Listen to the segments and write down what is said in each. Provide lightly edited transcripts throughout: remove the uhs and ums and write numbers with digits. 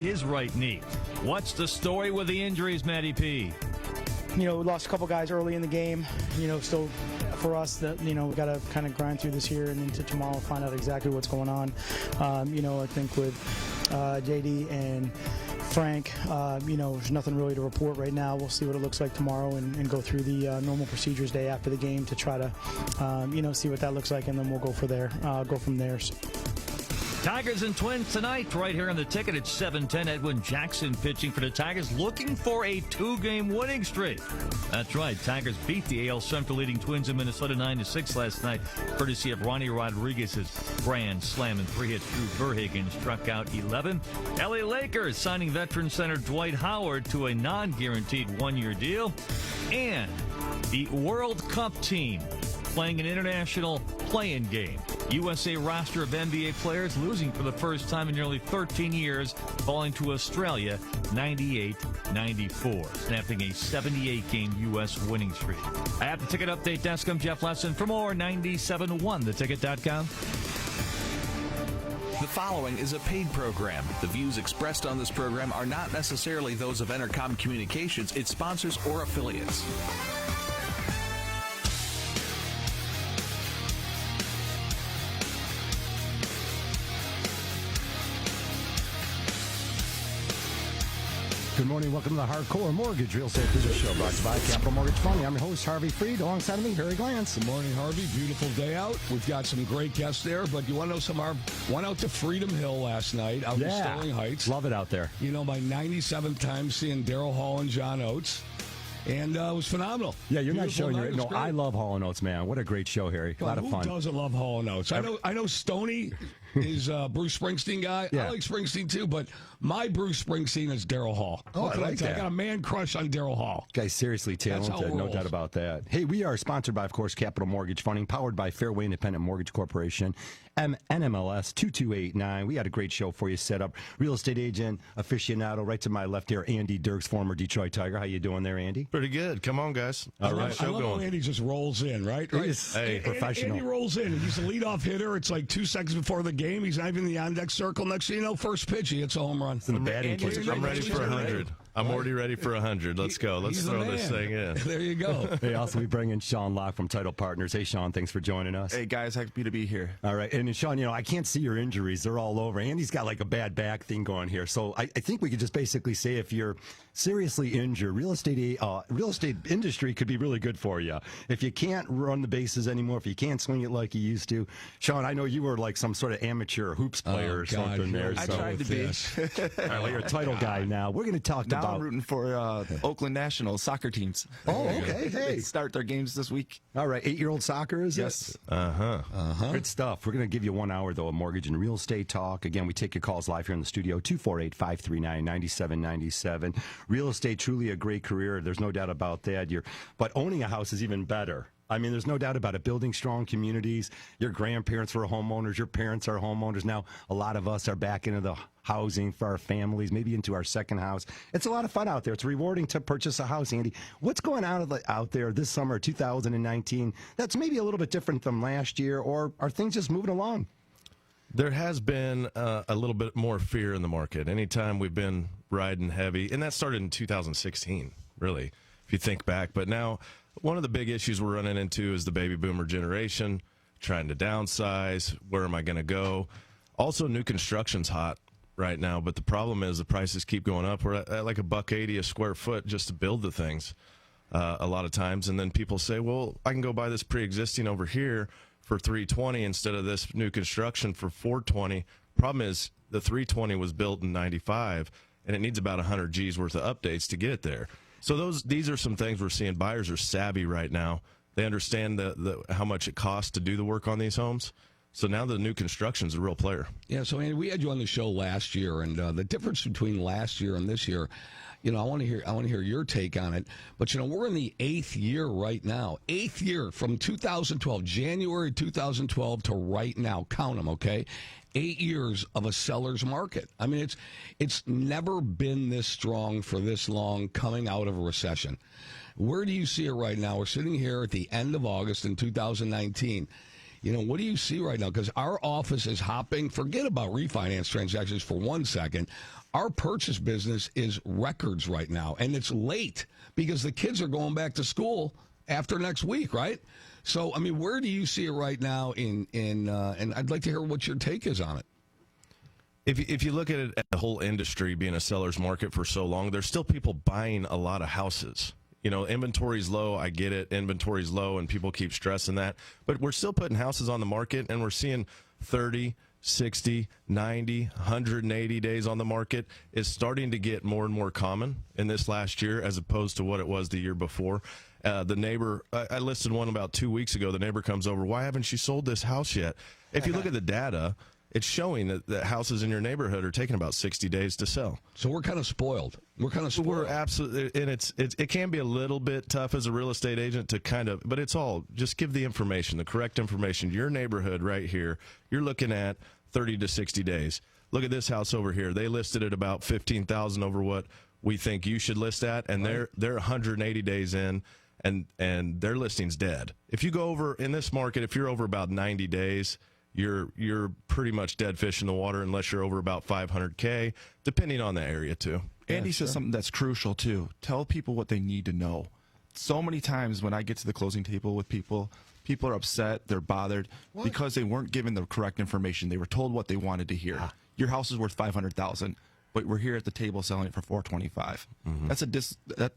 his right knee. What's the story with the injuries, Matty P? We lost a couple guys early in the game. Still for us that, we got to kind of grind through this here and into tomorrow, find out exactly what's going on. I think with JD and Frank, there's nothing really to report right now. We'll see what it looks like tomorrow and go through the normal procedures day after the game to try to, see what that looks like, and then we'll go from there. Tigers and Twins tonight, right here on the ticket at 7:10. Edwin Jackson pitching for the Tigers, looking for a 2-game winning streak. That's right. Tigers beat the AL Central leading Twins in Minnesota 9-6 last night, courtesy of Ronnie Rodriguez's grand slam and 3 hits. Drew Verhagen struck out 11. LA Lakers signing veteran center Dwight Howard to a non-guaranteed 1-year deal. And the World Cup team playing an international play-in game. USA roster of NBA players losing for the first time in nearly 13 years, falling to Australia 98-94, snapping a 78-game U.S. winning streak. I have the ticket update desk. I'm Jeff Lesson. For more, 97.1theticket.com. The following is a paid program. The views expressed on this program are not necessarily those of Entercom Communications, its sponsors, or affiliates. Good morning. Welcome to the Hardcore Mortgage Real Estate Business Show, brought to you by Capital Mortgage Funding. I'm your host, Harvey Freed. Alongside of me, Harry Glantz. Good morning, Harvey. Beautiful day out. We've got some great guests there, but you want to know some? Went out to Freedom Hill last night out in Sterling Heights. Love it out there. My 97th time seeing Daryl Hall and John Oates. And it was phenomenal. Yeah, you're Beautiful not showing your. No, great. I love Hall & Oates, man. What a great show, Harry. A lot of fun. Who doesn't love Hall & Oates? I know Stoney is Bruce Springsteen guy. Yeah. I like Springsteen too, but my Bruce Springsteen is Daryl Hall. Oh, I like that. I got a man crush on Daryl Hall. Guy's seriously talented, no doubt about that. Hey, we are sponsored by, of course, Capital Mortgage Funding, powered by Fairway Independent Mortgage Corporation, NMLS 2289. We had a great show for you set up. Real estate agent, aficionado, right to my left here, Andy Dirks, former Detroit Tiger. How you doing there, Andy? Pretty good. Come on, guys. All right. I love how Andy just rolls in, right? Hey, professional. Andy rolls in. He's a leadoff hitter. It's like 2 seconds before the game. He's not even in the on-deck circle. Next thing you know, first pitch, he hits a home run. In the batting cage. I'm ready for 100. I'm already ready for 100. Let's go. Let's throw this thing in. There you go. Hey, also we bring in Sean Locke from Title Partners. Hey, Sean, thanks for joining us. Hey, guys, happy to be here. All right. And Sean, I can't see your injuries. They're all over. Andy's got like a bad back thing going here. So I think we could just basically say if you're seriously injured, real estate industry could be really good for you. If you can't run the bases anymore, if you can't swing it like you used to. Sean, I know you were like some sort of amateur hoops player or something there. I tried to be. All right, well, you're a title guy now. We're going to talk now about... I'm rooting for Oakland Nationals soccer teams. Oh, okay. Hey. They start their games this week. All right. 8-year-old soccer, is yes. it? Uh-huh. Good stuff. We're going to give you 1 hour, though, of mortgage and real estate talk. Again, we take your calls live here in the studio, 248-539-9797. Real estate, truly a great career. There's no doubt about that. But owning a house is even better. I mean, there's no doubt about it. Building strong communities. Your grandparents were homeowners. Your parents are homeowners. Now, a lot of us are back into the housing for our families, maybe into our second house. It's a lot of fun out there. It's rewarding to purchase a house, Andy. What's going on out there this summer, 2019, that's maybe a little bit different from last year, or are things just moving along? There has been a little bit more fear in the market. Anytime we've been riding heavy, and that started in 2016, really, if you think back. But now, one of the big issues we're running into is the baby boomer generation, trying to downsize. Where am I going to go? Also, new construction's hot right now, but the problem is the prices keep going up. We're at like $180 a square foot just to build the things a lot of times. And then people say, well, I can go buy this pre-existing over here for $320 instead of this new construction for $420. Problem is the $320 was built in '95, and it needs about 100 G's worth of updates to get it there. So these are some things we're seeing. Buyers are savvy right now. They understand how much it costs to do the work on these homes. So now the new construction is a real player. Yeah, so Andy, we had you on the show last year, and the difference between last year and this year, I want to hear your take on it. But we're in the 8th year right now. 8th year from 2012, January 2012 to right now. Count them, okay? 8 years of a seller's market. I mean, it's never been this strong for this long coming out of a recession. Where do you see it right now? We're sitting here at the end of August in 2019. You know, what do you see right now? Because our office is hopping. Forget about refinance transactions for 1 second. Our purchase business is records right now, and it's late because the kids are going back to school after next week, right? So, I mean, where do you see it right now? And I'd like to hear what your take is on it. If you look at it, at the whole industry being a seller's market for so long, there's still people buying a lot of houses. You know, inventory's low. I get it. Inventory's low, and people keep stressing that. But we're still putting houses on the market, and we're seeing 30, 60, 90, 180 days on the market. Is starting to get more and more common in this last year as opposed to what it was the year before. The neighbor, I listed one about 2 weeks ago. The neighbor comes over. Why haven't you sold this house yet? If you look at the data, it's showing that houses in your neighborhood are taking about 60 days to sell. So we're kind of spoiled. We're absolutely, and it can be a little bit tough as a real estate agent to kind of, but it's all, just give the information, the correct information. Your neighborhood right here, you're looking at 30 to 60 days. Look at this house over here. They listed it about 15,000 over what we think you should list at, and they're 180 days in, and their listing's dead. If you go over in this market, if you're over about 90 days, you're pretty much dead fish in the water unless you're over about 500K, depending on the area too. Andy says something that's crucial too. Tell people what they need to know. So many times when I get to the closing table with people are upset, they're bothered because they weren't given the correct information. They were told what they wanted to hear. Your house is worth $500,000, but we're here at the table selling it for $425.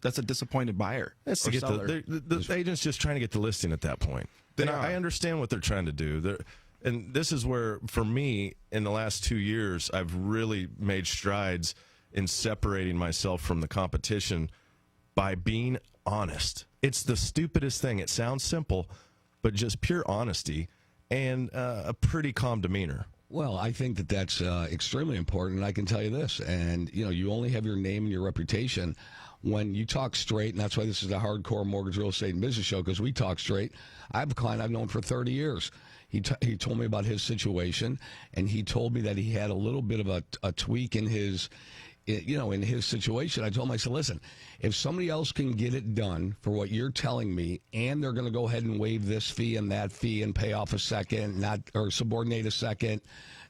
That's a disappointed buyer. That's to get the agent's just trying to get the listing at that point. And I understand what they're trying to do. And this is where, for me, in the last 2 years, I've really made strides in separating myself from the competition by being honest. It's the stupidest thing. It sounds simple, but just pure honesty and a pretty calm demeanor. Well, I think that's extremely important, and I can tell you this. And, you know, you only have your name and your reputation when you talk straight, and that's why this is a hardcore mortgage, real estate, and business show, because we talk straight. I have a client I've known for 30 years. He told me about his situation, and he told me that he had a little bit of a tweak in his situation. I told him, I said, listen, if somebody else can get it done for what you're telling me, and they're going to go ahead and waive this fee and that fee and pay off a second, or subordinate a second,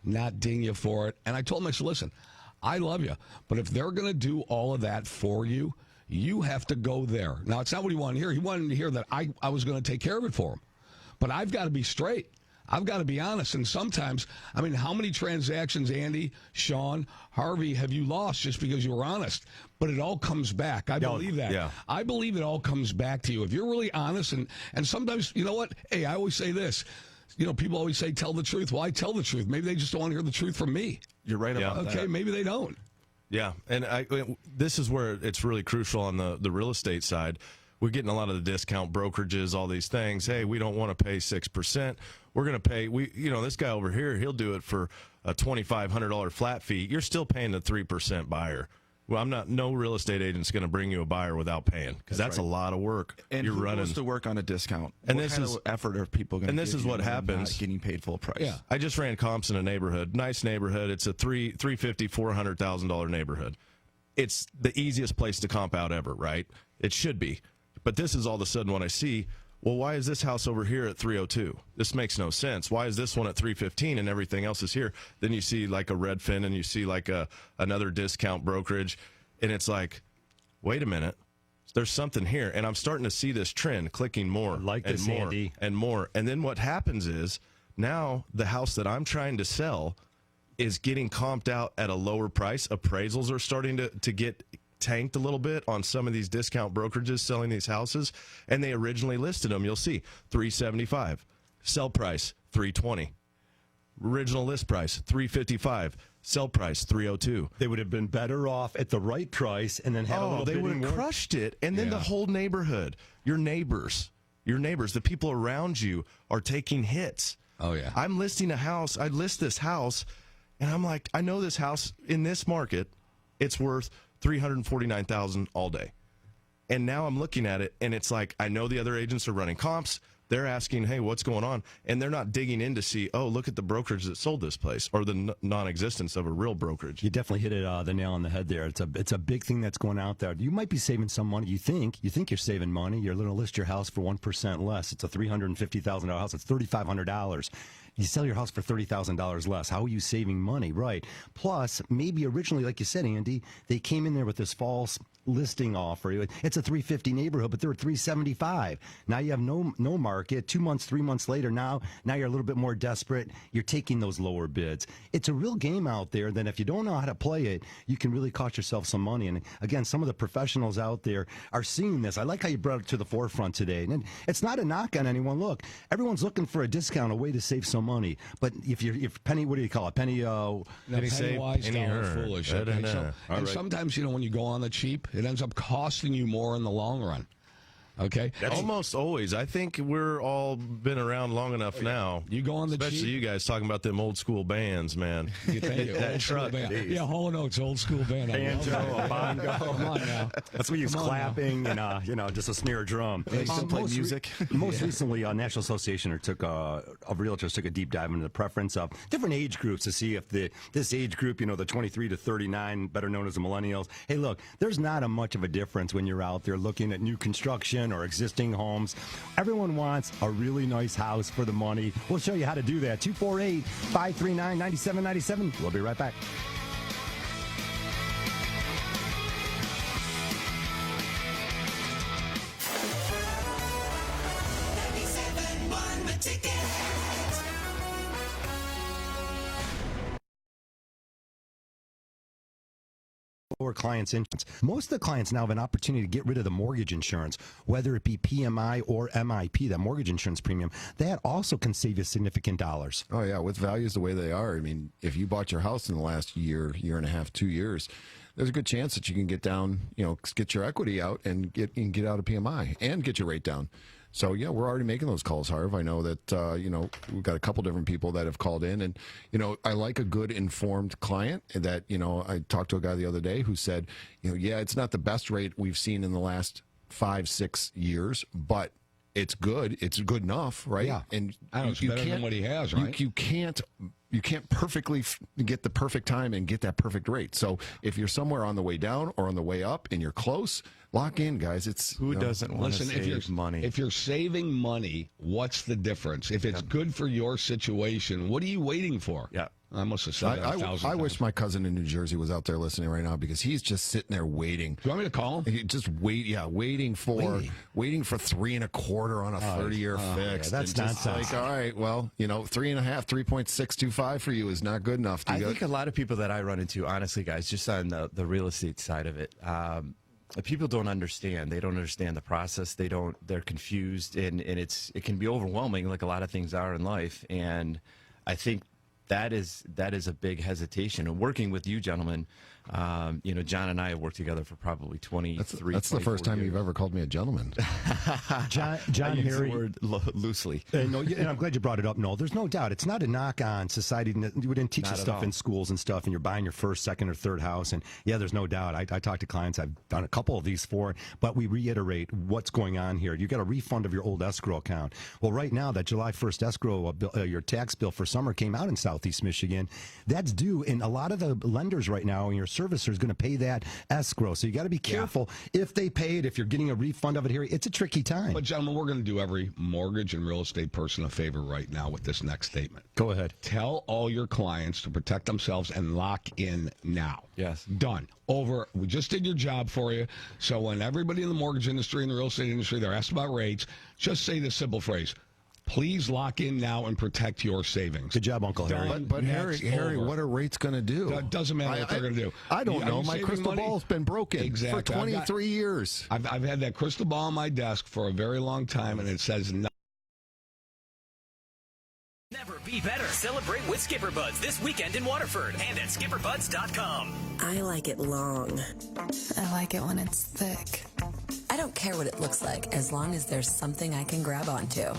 not ding you for it. And I told him, I said, listen, I love you, but if they're going to do all of that for you, you have to go there. Now, it's not what he wanted to hear. He wanted to hear that I was going to take care of it for him. But I've got to be straight. I've got to be honest. And sometimes, I mean, how many transactions, Andy, Sean, Harvey, have you lost just because you were honest? But it all comes back. I believe that. Yeah. I believe it all comes back to you. If you're really honest, and sometimes, you know what? Hey, I always say this. You know, people always say, tell the truth. Well, I tell the truth. Maybe they just don't want to hear the truth from me. You're right about that. Okay, maybe they don't. Yeah, and this is where it's really crucial on the real estate side. We're getting a lot of the discount brokerages, all these things. Hey, we don't want to pay 6%. We're going to pay, this guy over here, he'll do it for a $2,500 flat fee. You're still paying the 3% buyer. Well, no real estate agent's going to bring you a buyer without paying, because that's right. A lot of work. And you're who running goes to work on a discount? And what kind of effort are people going to? And this is what happens. Not getting paid full price. Yeah. I just ran comps in a neighborhood, nice neighborhood. It's a $350,000, $400,000 neighborhood. It's the easiest place to comp out ever, right? It should be. But this is all of a sudden when I see, well, why is this house over here at 302? This makes no sense. Why is this one at 315 and everything else is here? Then you see like a Redfin and you see like another discount brokerage, and it's like, wait a minute, there's something here. And I'm starting to see this trend clicking more like and this, more Andy. and more. And then what happens is now the house that I'm trying to sell is getting comped out at a lower price. Appraisals are starting to get tanked a little bit on some of these discount brokerages selling these houses, and they originally listed them. You'll see $375, sell price $320, original list price $355, sell price $302. They would have been better off at the right price and then had a little they would have crushed it. And then the whole neighborhood, your neighbors, the people around you are taking hits. Oh yeah. I'm listing a house. I list this house, and I'm like, I know this house in this market, it's worth $349,000 all day. And now I'm looking at it, and it's like, I know the other agents are running comps. they're asking, hey, what's going on? And they're not digging in to see, oh, look at the brokerage that sold this place, or the non-existence of a real brokerage. You definitely hit it the nail on the head there. It's a big thing that's going out there. You might be saving some money. You think you're saving money. You're going to list your house for 1% less. It's a $350,000 house. It's $3,500. You sell your house for $30,000 less. How are you saving money? Right. Plus, maybe originally, like you said, Andy, they came in there with this false listing offer. It's a $350 neighborhood, but they're at $375. Now you have no market. 2 months, 3 months later, now you're a little bit more desperate. You're taking those lower bids. It's a real game out there. Then if you don't know how to play it, you can really cost yourself some money. And again, some of the professionals out there are seeing this. I like how you brought it to the forefront today. And it's not a knock on anyone. Look, everyone's looking for a discount, a way to save some money. But if penny, what do you call it? Penny save, wise, penny dollar earn. foolish. Okay? And sometimes, when you go on the cheap, it ends up costing you more in the long run. Okay? That's almost always. I think we're all been around long enough now. You go on the especially cheap? you guys talking about them old school bands, man. You think that truck. Yeah, Hall & Oates, old school band. banjo, a bongo. Come on now. That's what we use, clapping and just a snare drum. They still play music. Most recently, National Association of Realtors took a deep dive into the preference of different age groups to see if this age group, the 23 to 39, better known as the millennials. Hey, look, there's not much of a difference when you're out there looking at new construction or existing homes. Everyone wants a really nice house for the money. We'll show you how to do that. 248-539-9797. We'll be right back. Lower clients' insurance. Most of the clients now have an opportunity to get rid of the mortgage insurance, whether it be PMI or MIP, that mortgage insurance premium. That also can save you significant dollars. Oh, yeah, with values the way they are. I mean, if you bought your house in the last year and a half, 2 years, there's a good chance that you can get down, get your equity out and get out of PMI and get your rate down. So, yeah, we're already making those calls, Harv. I know that, we've got a couple different people that have called in. And, I like a good informed client that, I talked to a guy the other day who said, yeah, it's not the best rate we've seen in the last 5-6 years, but it's good. It's good enough, right? Yeah. And I know, it's better than what he has, right? You can't perfectly get the perfect time and get that perfect rate. So if you're somewhere on the way down or on the way up and you're close, lock in, guys. It's who doesn't want to save money? If you're saving money, what's the difference? If it's good for your situation, what are you waiting for? Yeah. I must have said that 1,000 times. I wish my cousin in New Jersey was out there listening right now because he's just sitting there waiting. Do you want me to call him? Just waiting for 3 1/4 on a 30-year fix. Yeah, that's nonsense. Like, all right, well, 3.5, 3.625 for you is not good enough. I think a lot of people that I run into, honestly, guys, just on the real estate side of it, people don't understand. They don't understand the process. They're confused, and it can be overwhelming, like a lot of things are in life. And I think that is a big hesitation. And working with you gentlemen, John and I have worked together for probably 23. That's the first time you've ever called me a gentleman. John I use Harry, the word loosely. No, and I'm glad you brought it up. No, there's no doubt. It's not a knock on society. We didn't teach Not this at stuff all. in schools and stuff, and you're buying your first, second, or third house. And yeah, there's no doubt. I talk to clients. I've done a couple of these for, but we reiterate what's going on here. You got a refund of your old escrow account. Well, right now, that July 1st escrow, your tax bill for summer came out in Southeast Michigan. That's due, and a lot of the lenders right now and your servicer is going to pay that escrow. So you got to be careful if they pay it, if you're getting a refund of it here. It's a tricky time. But, gentlemen, we're going to do every mortgage and real estate person a favor right now with this next statement. Go ahead. Tell all your clients to protect themselves and lock in now. Yes. Done. Over. We just did your job for you. So when everybody in the mortgage industry and the real estate industry, they're asked about rates, just say this simple phrase. Please lock in now and protect your savings. Good job, Uncle Harry. But Harry, what are rates going to do? It doesn't matter what they're going to do. I don't know. My saving crystal money? ball's been broken Exactly. for 23 years. I've had that crystal ball on my desk for a very long time, and it says no. Never be better. Celebrate with Skipper Buds this weekend in Waterford and at skipperbuds.com. I like it long. I like it when it's thick. I don't care what it looks like as long as there's something I can grab onto.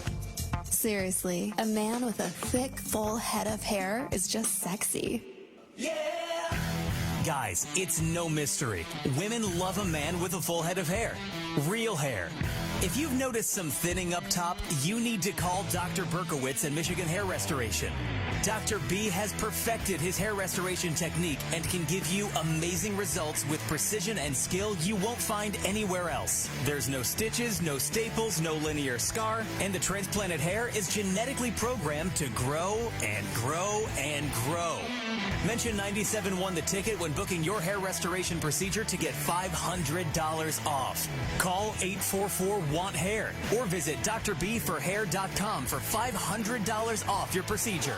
Seriously, a man with a thick, full head of hair is just sexy. Yeah! Guys, it's no mystery. Women love a man with a full head of hair. Real hair. If you've noticed some thinning up top, you need to call Dr. Berkowitz and Michigan Hair Restoration. Dr. B has perfected his hair restoration technique and can give you amazing results with precision and skill you won't find anywhere else. There's no stitches, no staples, no linear scar, and the transplanted hair is genetically programmed to grow and grow and grow. Mention 97.1 The Ticket when booking your hair restoration procedure to get $500 off. Call 844-WANT-HAIR or visit drbforhair.com for $500 off your procedure.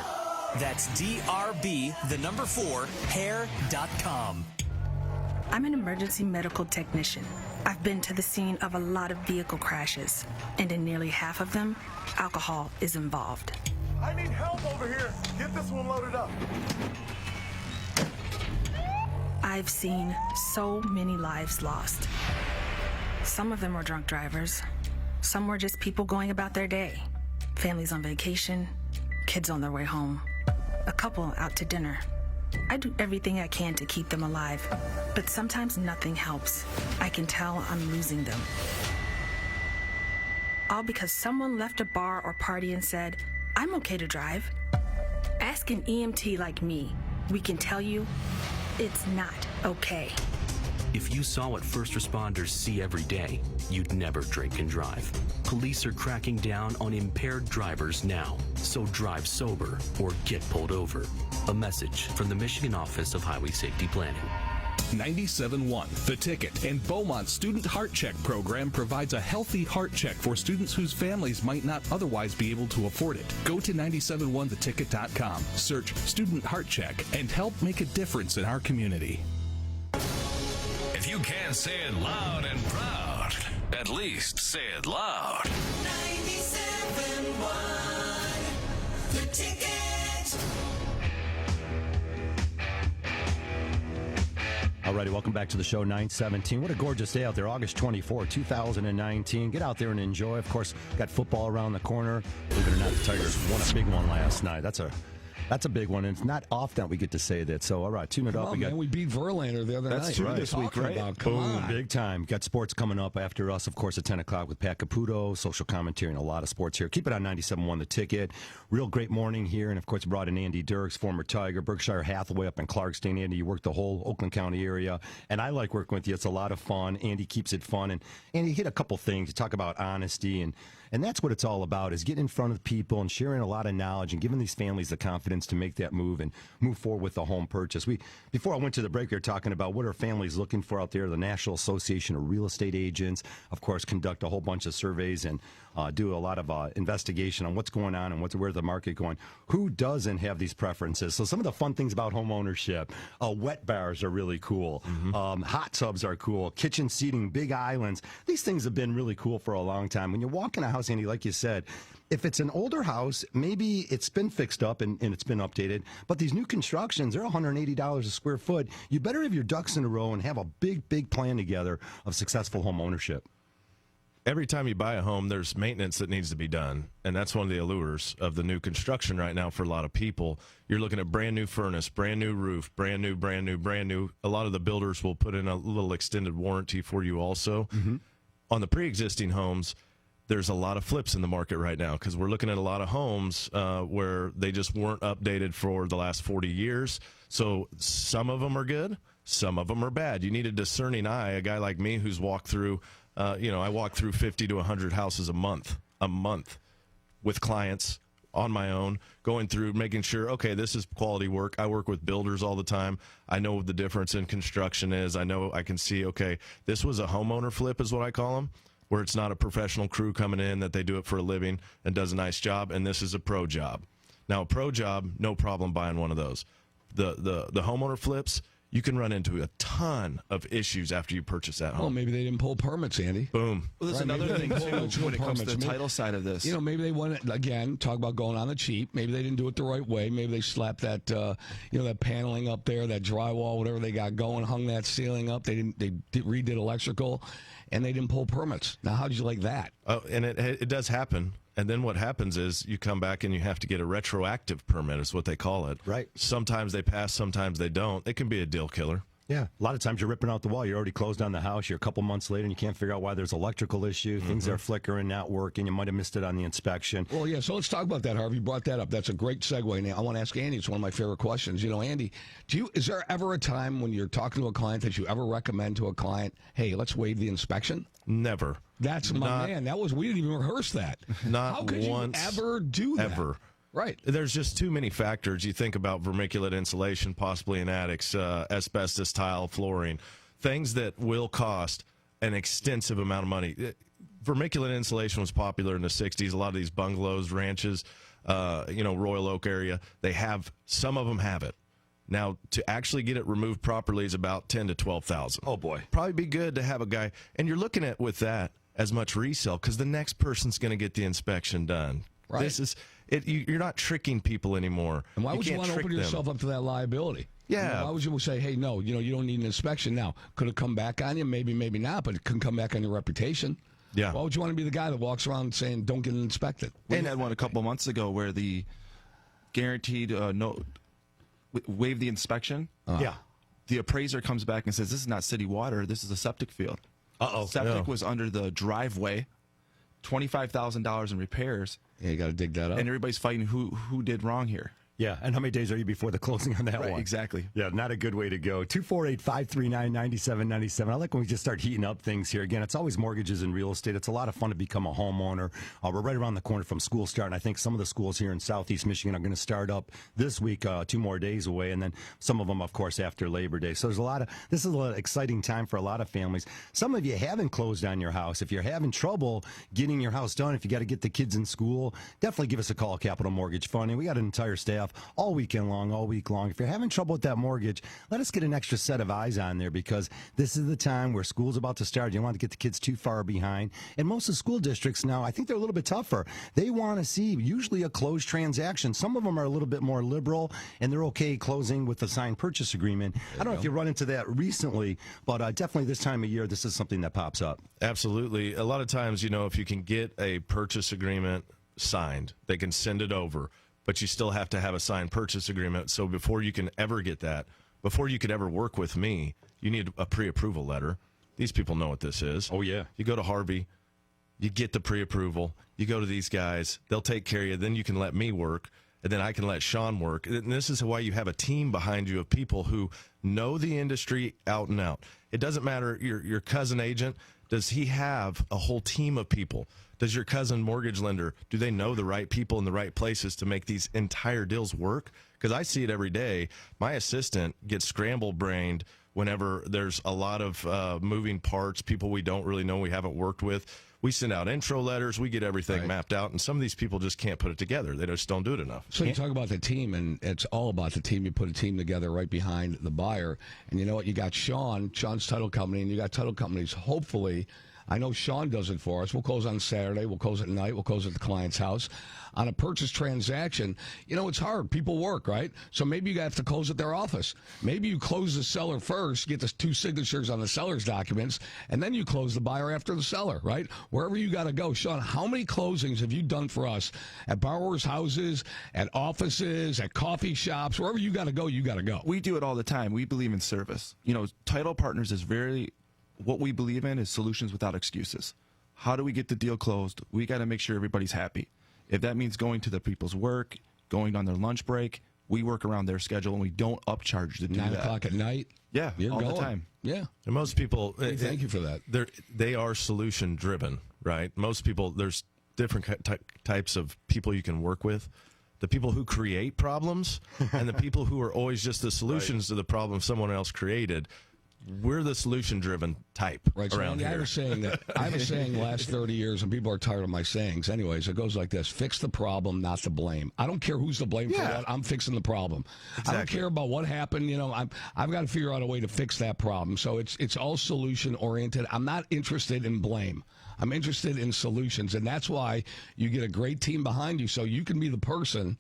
That's DRB4hair.com. I'm an emergency medical technician. I've been to the scene of a lot of vehicle crashes, and in nearly half of them, alcohol is involved. I need help over here. Get this one loaded up. I've seen so many lives lost. Some of them were drunk drivers. Some were just people going about their day. Families on vacation, kids on their way home, a couple out to dinner. I do everything I can to keep them alive, but sometimes nothing helps. I can tell I'm losing them. All because someone left a bar or party and said, "I'm okay to drive." Ask an EMT like me. We can tell you it's not okay. If you saw what first responders see every day, you'd never drink and drive. Police are cracking down on impaired drivers now, so drive sober or get pulled over. A message from the Michigan Office of Highway Safety Planning. 97.1 The Ticket and Beaumont's Student Heart Check program provides a healthy heart check for students whose families might not otherwise be able to afford it. Go to 971theticket.com, search Student Heart Check, and help make a difference in our community. If you can't say it loud and proud, at least say it loud. 97.1 The Ticket. Alrighty, welcome back to the show, 9:17. What a gorgeous day out there, August 24, 2019. Get out there and enjoy. Of course, got football around the corner. Believe it or not, the Tigers won a big one last night. That's a big one, and it's not often that we get to say that. So, all right, tune it up. We beat Verlander the other night. That's two this week, right? Boom, big time. Got sports coming up after us, of course, at 10 o'clock with Pat Caputo, social commentary, and a lot of sports here. Keep it on 97.1 The Ticket. Real great morning here, and, of course, brought in Andy Dirks, former Tiger, Berkshire Hathaway up in Clarkston. Andy, you work the whole Oakland County area, and I like working with you. It's a lot of fun. Andy keeps it fun, and Andy hit a couple things. You talk about honesty, and that's what it's all about, is getting in front of people and sharing a lot of knowledge and giving these families the confidence to make that move and move forward with the home purchase. Before I went to the break, we were talking about what are families looking for out there. The National Association of Real Estate Agents, of course, conduct a whole bunch of surveys and do a lot of investigation on what's going on and where's the market going. Who doesn't have these preferences? So some of the fun things about home ownership, wet bars are really cool. Hot tubs are cool. Kitchen seating, big islands. These things have been really cool for a long time. When you walk in a house, Andy, like you said, if it's an older house, maybe it's been fixed up and it's been updated, but these new constructions, they're $180 a square foot. You better have your ducks in a row and have a big plan together of successful home ownership. Every time you buy a home, there's maintenance that needs to be done, and that's one of the allures of the new construction right now for a lot of people. You're looking at brand new furnace, brand new roof, brand new. A lot of the builders will put in a little extended warranty for you also. On the pre-existing homes, there's a lot of flips in the market right now because we're looking at a lot of homes where they just weren't updated for the last 40 years. So some of them are good, some of them are bad. You need a discerning eye, a guy like me who's walked through, I walk through 50 to 100 houses a month with clients on my own, going through, making sure, okay, this is quality work. I work with builders all the time. I know what the difference in construction is. I know I can see, okay, this was a homeowner flip is what I call them, where it's not a professional crew coming in that they do it for a living and does a nice job, and this is a pro job. Now, a pro job, no problem buying one of those. The homeowner flips, you can run into a ton of issues after you purchase that home. Well, maybe they didn't pull permits, Andy. Boom. Well, there's another thing, too, when it comes to the title side of this. Maybe they want to, again, talk about going on the cheap. Maybe they didn't do it the right way. Maybe they slapped that, that paneling up there, that drywall, whatever they got going, hung that ceiling up. They redid electrical, and they didn't pull permits. Now, how did you like that? Oh, and it does happen. And then what happens is you come back and you have to get a retroactive permit is what they call it. Right. Sometimes they pass, sometimes they don't. It can be a deal killer. Yeah, a lot of times you're ripping out the wall. You're already closed on the house. You're a couple months later, and you can't figure out why there's electrical issue. Things are flickering, not working. You might have missed it on the inspection. Well, yeah, so let's talk about that, Harvey. You brought that up. That's a great segue. Now, I want to ask Andy. It's one of my favorite questions. You know, Andy, is there ever a time when you're talking to a client that you ever recommend to a client, hey, let's waive the inspection? Never. That's my man. We didn't even rehearse that. Not How could once, you ever do that? Ever. Right. There's just too many factors. You think about vermiculite insulation, possibly in attics, asbestos tile, flooring, things that will cost an extensive amount of money. Vermiculite insulation was popular in the 60s. A lot of these bungalows, ranches, Royal Oak area, some of them have it. Now, to actually get it removed properly is about $10,000 to $12,000. Oh, boy. Probably be good to have a guy. And you're looking at with that as much resale because the next person's going to get the inspection done. Right. This is it. You're not tricking people anymore. And why would you want to open yourself up to that liability? Yeah. Why would you say, hey, no, you don't need an inspection now? Could it come back on you? Maybe, maybe not, but it can come back on your reputation. Yeah. Why would you want to be the guy that walks around saying, don't get it inspected? We had one a couple months ago where the guaranteed waive the inspection. Yeah. The appraiser comes back and says, this is not city water. This is a septic field. Uh-oh. Septic was under the driveway, $25,000 in repairs. Yeah, you got to dig that up. And everybody's fighting who did wrong here. Yeah, and how many days are you before the closing on that Right, one? exactly. Yeah, not a good way to go. 248-539-9797. I like when we just start heating up things here. Again, it's always mortgages and real estate. It's a lot of fun to become a homeowner. We're right around the corner from school start, and I think some of the schools here in Southeast Michigan are going to start up this week, 2 more days away, and then some of them, of course, after Labor Day. So this is an exciting time for a lot of families. Some of you haven't closed on your house. If you're having trouble getting your house done, if you got to get the kids in school, definitely give us a call, Capital Mortgage Funding. We got an entire staff all week long. If you're having trouble with that mortgage, let us get an extra set of eyes on there because this is the time where school's about to start. You don't want to get the kids too far behind. And most of the school districts now, I think they're a little bit tougher. They want to see usually a closed transaction. Some of them are a little bit more liberal, and they're okay closing with a signed purchase agreement. I don't know if you run into that recently, but definitely this time of year, this is something that pops up. Absolutely. A lot of times, if you can get a purchase agreement signed, they can send it over. But you still have to have a signed purchase agreement. So before you can ever get that, before you could ever work with me, you need a pre-approval letter. These people know what this is. Oh, yeah. You go to Harvey, you get the pre-approval, you go to these guys, they'll take care of you, then you can let me work, and then I can let Sean work. And this is why you have a team behind you of people who know the industry out and out. It doesn't matter, your cousin agent, does he have a whole team of people? Does your cousin mortgage lender, do they know the right people in the right places to make these entire deals work? Because I see it every day. My assistant gets scramble-brained whenever there's a lot of moving parts, people we don't really know, we haven't worked with. We send out intro letters. We get everything mapped out, and some of these people just can't put it together. They just don't do it enough. So you talk about the team, and it's all about the team. You put a team together right behind the buyer, and you know what? You got Sean's title company, and you got title companies, hopefully. I know Sean does it for us. We'll close on Saturday. We'll close at night. We'll close at the client's house. On a purchase transaction, it's hard. People work, right? So maybe you have to close at their office. Maybe you close the seller first, get the 2 signatures on the seller's documents, and then you close the buyer after the seller, right? Wherever you got to go. Sean, how many closings have you done for us at borrowers' houses, at offices, at coffee shops? Wherever you got to go, you got to go. We do it all the time. We believe in service. Title Partners is what we believe in is solutions without excuses. How do we get the deal closed? We got to make sure everybody's happy. If that means going to the people's work, going on their lunch break, we work around their schedule, and we don't upcharge to do 9 that. 9 o'clock at night? Yeah, You're all going. the time. Yeah. And most people... Thank you for that. They are solution-driven, right? Most people, there's different types of people you can work with. The people who create problems and the people who are always just the solutions to the problem someone else created. We're the solution-driven type around here. I have a saying the last 30 years, and people are tired of my sayings. Anyways, it goes like this: fix the problem, not the blame. I don't care who's to blame for what. I'm fixing the problem. Exactly. I don't care about what happened. I've got to figure out a way to fix that problem. So it's all solution-oriented. I'm not interested in blame. I'm interested in solutions, and that's why you get a great team behind you, so you can be the person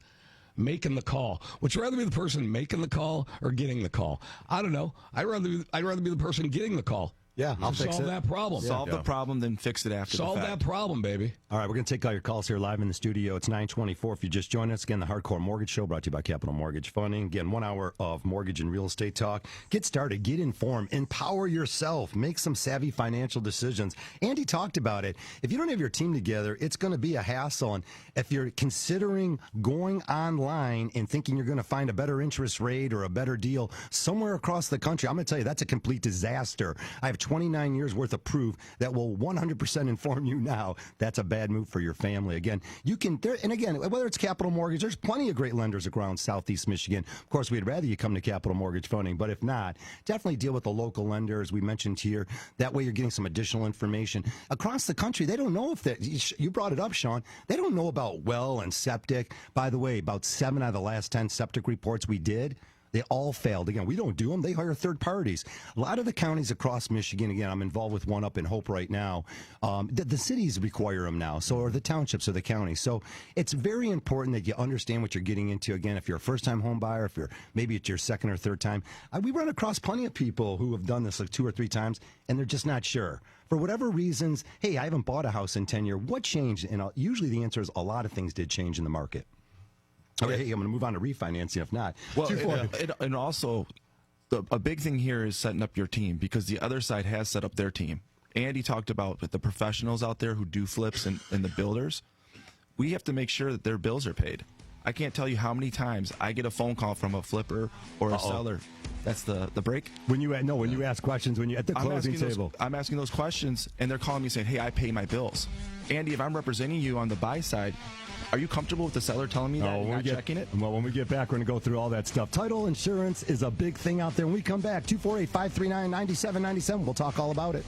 making the call. Would you rather be the person making the call or getting the call? I don't know. I'd rather be the person getting the call. Yeah, I'll fix solve it. that problem. Solve the problem, then fix it after Solve the fact. that problem, baby. All right, we're going to take all your calls here live in the studio. It's 9:24. If you just joined us, again, the Hardcore Mortgage Show brought to you by Capital Mortgage Funding. Again, 1 hour of mortgage and real estate talk. Get started, get informed, empower yourself, make some savvy financial decisions. Andy talked about it. If you don't have your team together, it's going to be a hassle. And if you're considering going online and thinking you're going to find a better interest rate or a better deal somewhere across the country, I'm going to tell you that's a complete disaster. I have 29 years worth of proof that will 100% inform you now that's a bad move for your family. Again, you can, and again, whether it's Capital Mortgage, there's plenty of great lenders around Southeast Michigan. Of course, we'd rather you come to Capital Mortgage Funding, but if not, definitely deal with the local lender, as we mentioned here. That way you're getting some additional information. Across the country, they don't know if that, you brought it up, Sean, they don't know about well and septic. By the way, about 7 out of the last 10 septic reports we did, they all failed. Again, we don't do them. They hire third parties. A lot of the counties across Michigan, again, I'm involved with one up in Hope right now. The cities require them now, so are the townships or the counties. So it's very important that you understand what you're getting into. Again, if you're a first-time home buyer, if maybe it's your second or third time. We run across plenty of people who have done this like 2 or 3 times, and they're just not sure. For whatever reasons, hey, I haven't bought a house in 10 years. What changed? And usually the answer is a lot of things did change in the market. Okay, I'm going to move on to refinancing if not. Well, and also, a big thing here is setting up your team, because the other side has set up their team. Andy talked about the professionals out there who do flips and the builders. We have to make sure that their bills are paid. I can't tell you how many times I get a phone call from a flipper or a seller. That's the break. When you ask questions at the closing table. I'm asking those questions, and they're calling me saying, hey, I pay my bills. Andy, if I'm representing you on the buy side, are you comfortable with the seller telling me that and not checking it? Well, when we get back, we're going to go through all that stuff. Title insurance is a big thing out there. When we come back, 248-539-9797. We'll talk all about it.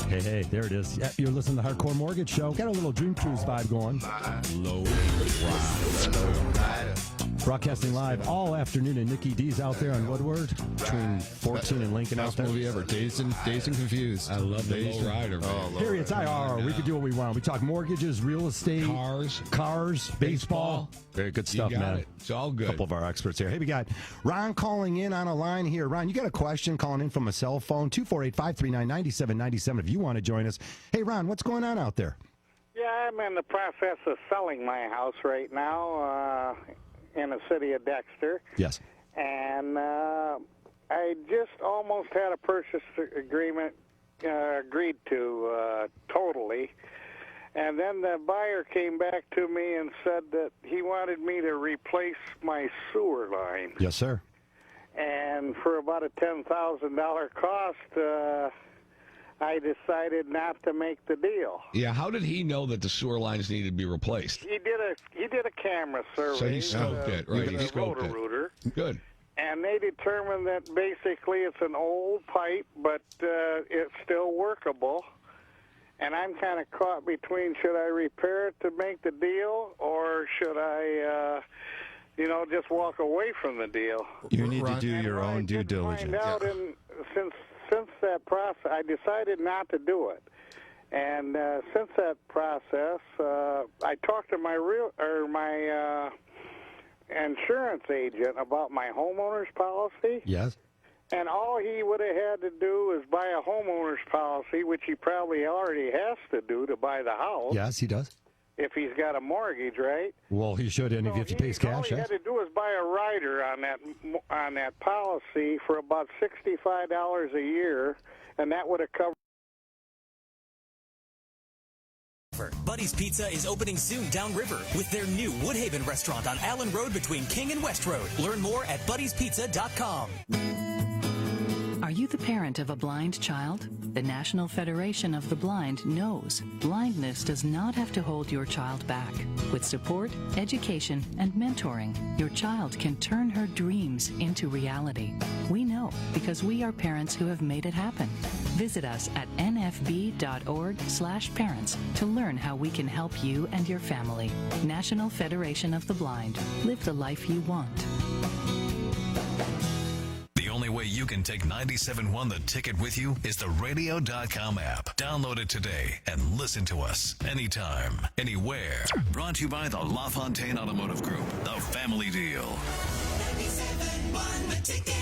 Hey, there it is. Yeah, you're listening to the Hardcore Mortgage Show. Got a little Dream Cruise vibe going. Broadcasting live all afternoon, and Nikki D's out there on Woodward between 14 and Lincoln. Best movie ever. Dazed and Confused. I love the low rider. Here it's IR. We can do what we want. We talk mortgages, real estate, cars, baseball. Very good stuff, man. It's all good. A couple of our experts here. Hey, we got Ron calling in on a line here. Ron, you got a question calling in from a cell phone, 248-539-9797 if you want to join us. Hey, Ron, what's going on out there? Yeah, I'm in the process of selling my house right now in the city of Dexter. Yes. And I just almost had a purchase agreement agreed to totally. And then the buyer came back to me and said that he wanted me to replace my sewer line. Yes, sir. And for about a $10,000 cost, I decided not to make the deal. Yeah, how did he know that the sewer lines needed to be replaced? He did a camera survey. So he scoped it, right? He scoped it. Roto-Rooter. Good. And they determined that basically it's an old pipe, but it's still workable. And I'm kind of caught between, should I repair it to make the deal, or should I, just walk away from the deal? You need to do your own due diligence. Find out since that process, I decided not to do it. And since that process, I talked to my insurance agent about my homeowner's policy. Yes. And all he would have had to do is buy a homeowner's policy, which he probably already has to do to buy the house. Yes, he does. If he's got a mortgage, right? Well, he should, and if he pays cash, all he yes. had to do was buy a rider on that policy for about $65 a year, and that would have covered. Buddy's Pizza is opening soon downriver with their new Woodhaven restaurant on Allen Road between King and West Road. Learn more at buddyspizza.com. Are you you the parent of a blind child? The National Federation of the Blind knows blindness does not have to hold your child back. With support, education, and mentoring, your child can turn her dreams into reality. We know because we are parents who have made it happen. Visit us at nfb.org/parents to learn how we can help you and your family. National Federation of the Blind. Live the life you want. The only way you can take 97.1 The Ticket with you is the radio.com app. Download it today and listen to us anytime, anywhere. Brought to you by the LaFontaine Automotive Group, the family deal. 97.1 The Ticket.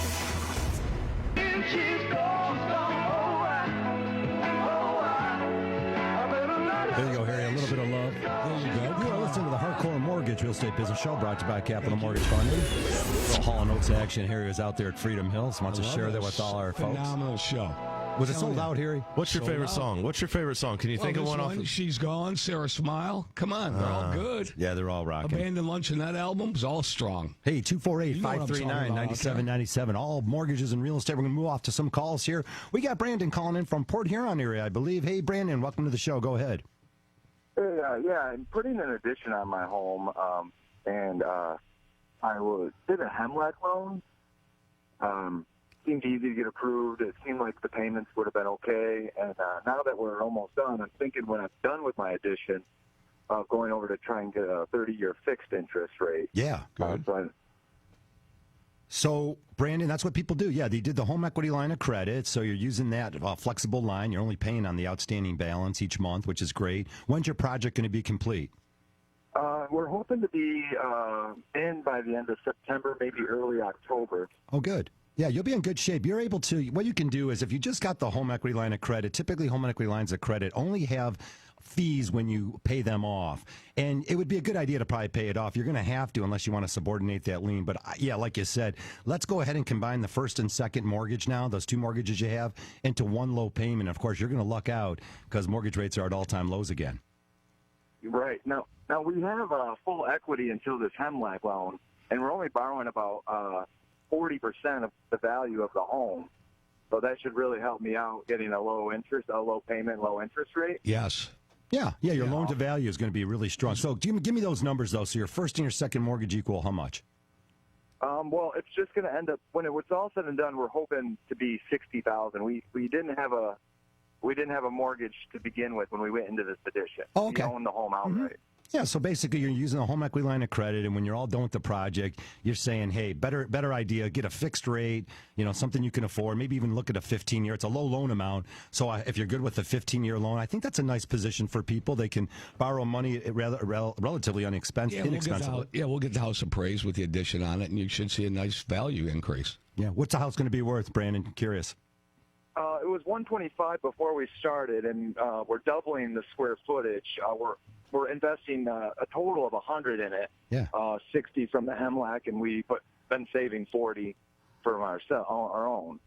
There you go, Harry. A little bit of love. There you go. You are listening to the Hardcore Mortgage Real Estate Business Show, brought to you by Capital Mortgage Funding. Little Hall & Oates action. Harry was out there at Freedom Hills. Wants to share that with all our folks. Phenomenal show. Was it sold out, Harry? What's your favorite song? What's your favorite song? Can you think of one off? She's Gone, Sarah Smile. Come on, they're all good. Yeah, they're all rocking. Abandoned Luncheonette album's all strong. Hey, 248-539-9797. All mortgages and real estate. We're going to move off to some calls here. We got Brandon calling in from Port Huron area, I believe. Hey, Brandon, welcome to the show. Go ahead. Yeah, I'm putting an addition on my home, and I did a HEMLEC loan. Seemed easy to get approved. It seemed like the payments would have been okay. And now that we're almost done, I'm thinking when I'm done with my addition, of going over to try and get a 30-year fixed interest rate. Yeah, good. So, Brandon, that's what people do. Yeah, they did the home equity line of credit, so you're using that flexible line. You're only paying on the outstanding balance each month, which is great. When's your project going to be complete? We're hoping to be in by the end of September, maybe early October. Oh, good. Yeah, you'll be in good shape. You're able to, what you can do is if you just got the home equity line of credit, typically home equity lines of credit only have fees when you pay them off. And it would be a good idea to probably pay it off. You're going to have to unless you want to subordinate that lien. But yeah, like you said, let's go ahead and combine the first and second mortgage now, those two mortgages you have, into one low payment. Of course, you're going to luck out because mortgage rates are at all-time lows again. Right. Now we have full equity until this HEMLEC loan, and we're only borrowing about 40% of the value of the home. So that should really help me out getting a low payment, low interest rate. Yes. Yeah, your loan to value is going to be really strong. So give me those numbers, though. So your first and your second mortgage equal how much? Well, it's just going to end up, when it's all said and done, we're hoping to be $60,000. We didn't have a mortgage to begin with when we went into this addition. Oh, okay. We owned the home outright. Yeah, so basically you're using a home equity line of credit, and when you're all done with the project, you're saying, hey, better idea, get a fixed rate, something you can afford, maybe even look at a 15-year. It's a low loan amount, so if you're good with a 15-year loan, I think that's a nice position for people. They can borrow money relatively inexpensively. We'll get the house appraised with the addition on it, and you should see a nice value increase. Yeah, what's the house going to be worth, Brandon? Curious. It was $125 before we started, and we're doubling the square footage. We're investing a total of $100 in it. Yeah. 60 from the HEMLEC, and we've been saving 40 from our own.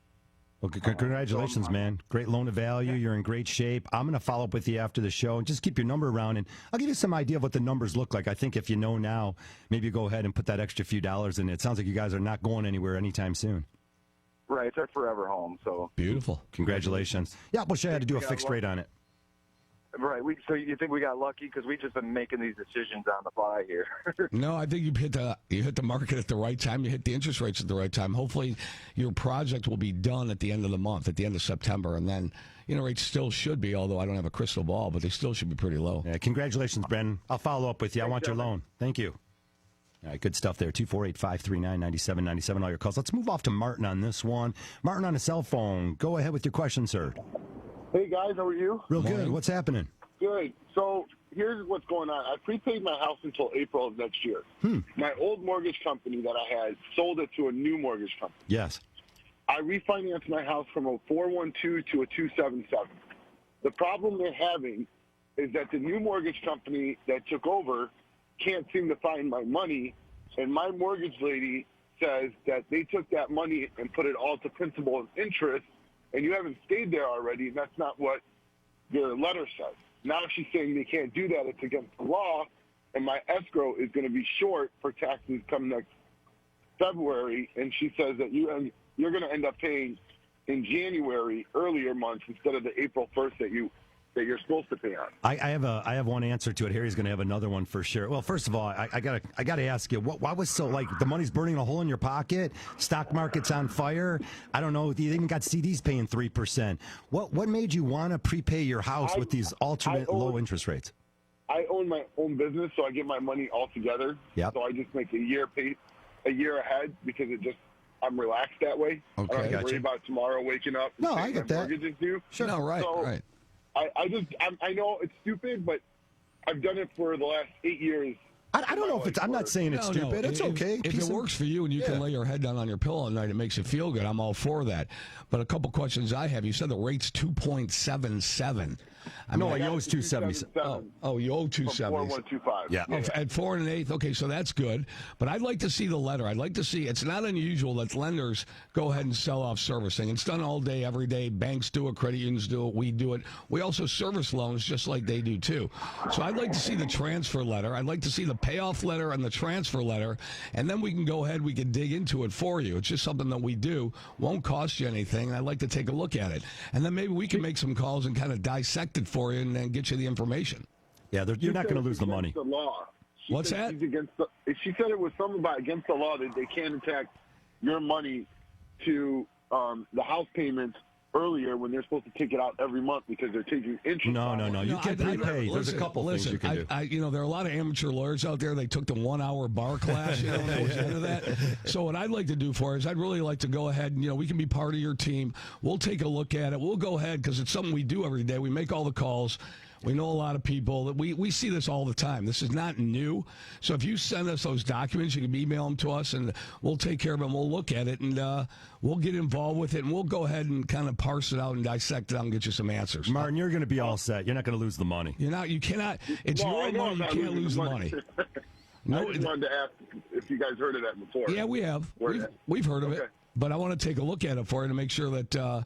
Well, congratulations, man. Great loan to value. You're in great shape. I'm going to follow up with you after the show and just keep your number around, and I'll give you some idea of what the numbers look like. I think if you know now, maybe go ahead and put that extra few dollars in it. It sounds like you guys are not going anywhere anytime soon. Right, it's our forever home. So beautiful. Congratulations. Yeah, wish I had to do a fixed rate on it. Right. So you think we got lucky because we just been making these decisions on the fly here? No, I think you hit the market at the right time. You hit the interest rates at the right time. Hopefully, your project will be done at the end of the month, at the end of September, and then rates still should be. Although I don't have a crystal ball, but they still should be pretty low. Yeah, congratulations, Brendan. I'll follow up with you. I want your loan. Thank you. All right, good stuff there. 248-539-9797. All your calls. Let's move off to Martin on this one. Martin on a cell phone. Go ahead with your question, sir. Hey, guys. How are you? Real good. What's happening? Good. So here's what's going on. I prepaid my house until April of next year. My old mortgage company that I had sold it to a new mortgage company. Yes. I refinanced my house from a 412 to a 277. The problem they're having is that the new mortgage company that took over can't seem to find my money, and my mortgage lady says that they took that money and put it all to principal and interest, and you haven't stayed there already, and that's not what the letter says. Now she's saying they can't do that, it's against the law, and my escrow is going to be short for taxes come next February, and she says that you're going to end up paying in January, earlier months, instead of the April 1st that you're supposed to pay on. I have one answer to it. Harry's going to have another one for sure. Well, first of all, I gotta ask you, why was so like the money's burning a hole in your pocket? Stock market's on fire. I don't know. You even got CDs paying 3%. What made you want to prepay your house with these alternate low interest rates? I own my own business, so I get my money all together. Yep. So I just make a year ahead because I'm relaxed that way. Okay. I don't have to worry about tomorrow waking up. No, and I get that. Mortgage is due. Sure. No, right, so right. I know it's stupid, but I've done it for the last 8 years. I don't know if it's. I'm not saying it's stupid. It's okay. If it works for you and you can lay your head down on your pillow at night, it makes you feel good. I'm all for that. But a couple questions I have. You said the rate's 2.77. I owe 277. Oh, you owe 270. 4125. Yeah. At 4 1/8. Okay, so that's good. But I'd like to see the letter. I'd like to see. It's not unusual that lenders go ahead and sell off servicing. It's done all day, every day. Banks do it. Credit unions do it. We do it. We also service loans just like they do too. So I'd like to see the transfer letter. I'd like to see the payoff letter and the transfer letter, and then we can go ahead. We can dig into it for you. It's just something that we do. Won't cost you anything. I'd like to take a look at it, and then maybe we can make some calls and kind of dissect it for you and then get you the information. Yeah, you're not going to lose the money. The law. What's that? She said it was something about against the law that they can't attack your money to the house payments earlier when they're supposed to take it out every month because they're taking interest. No. You can prepay. There's a couple things you can do. There are a lot of amateur lawyers out there. They took the 1-hour bar class. When I was into that. So what I'd like to do for is I'd really like to go ahead and we can be part of your team. We'll take a look at it. We'll go ahead because it's something we do every day. We make all the calls. We know a lot of people. We see this all the time. This is not new. So if you send us those documents, you can email them to us, and we'll take care of them. We'll look at it, and we'll get involved with it, and we'll go ahead and kind of parse it out and dissect it out and get you some answers. Martin, you're going to be all set. You're not going to lose the money. You're not. You cannot. It's your money. You can't lose the money. I just wanted to ask if you guys heard of that before. Yeah, we have. We've heard of it. But I want to take a look at it for you to make sure that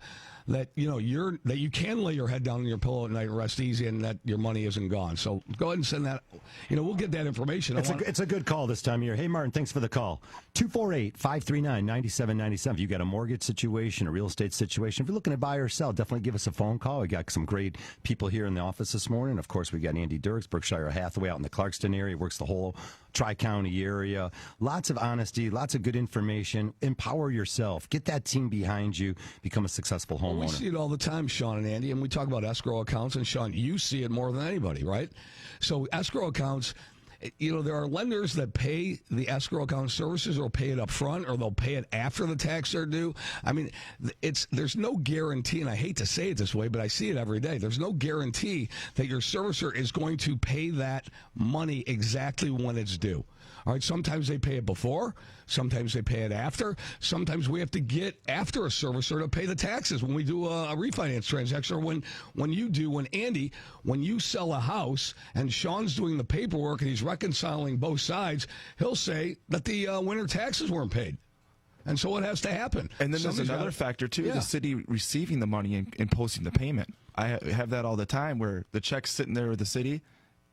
that you can lay your head down on your pillow at night and rest easy, and that your money isn't gone. So go ahead and send that. We'll get that information. It's a good call this time of year. Hey, Martin, thanks for the call. 248-539-9797. If you got a mortgage situation, a real estate situation, if you're looking to buy or sell, definitely give us a phone call. We got some great people here in the office this morning. Of course, we got Andy Dirks, Berkshire Hathaway out in the Clarkston area. Works the whole Tri-County area. Lots of honesty, lots of good information. Empower yourself. Get that team behind you. Become a successful homeowner. We see it all the time, Sean and Andy, and we talk about escrow accounts, and Sean, you see it more than anybody, right? So escrow accounts, there are lenders that pay the escrow account services or pay it up front, or they'll pay it after the tax are due. I mean, there's no guarantee, and I hate to say it this way, but I see it every day. There's no guarantee that your servicer is going to pay that money exactly when it's due. All right, sometimes they pay it before, sometimes they pay it after, sometimes we have to get after a servicer to pay the taxes when we do a refinance transaction, or when Andy, when you sell a house and Sean's doing the paperwork and he's reconciling both sides, he'll say that the winter taxes weren't paid. And so it has to happen. And then there's another factor, too, the city receiving the money and posting the payment. I have that all the time where the check's sitting there with the city,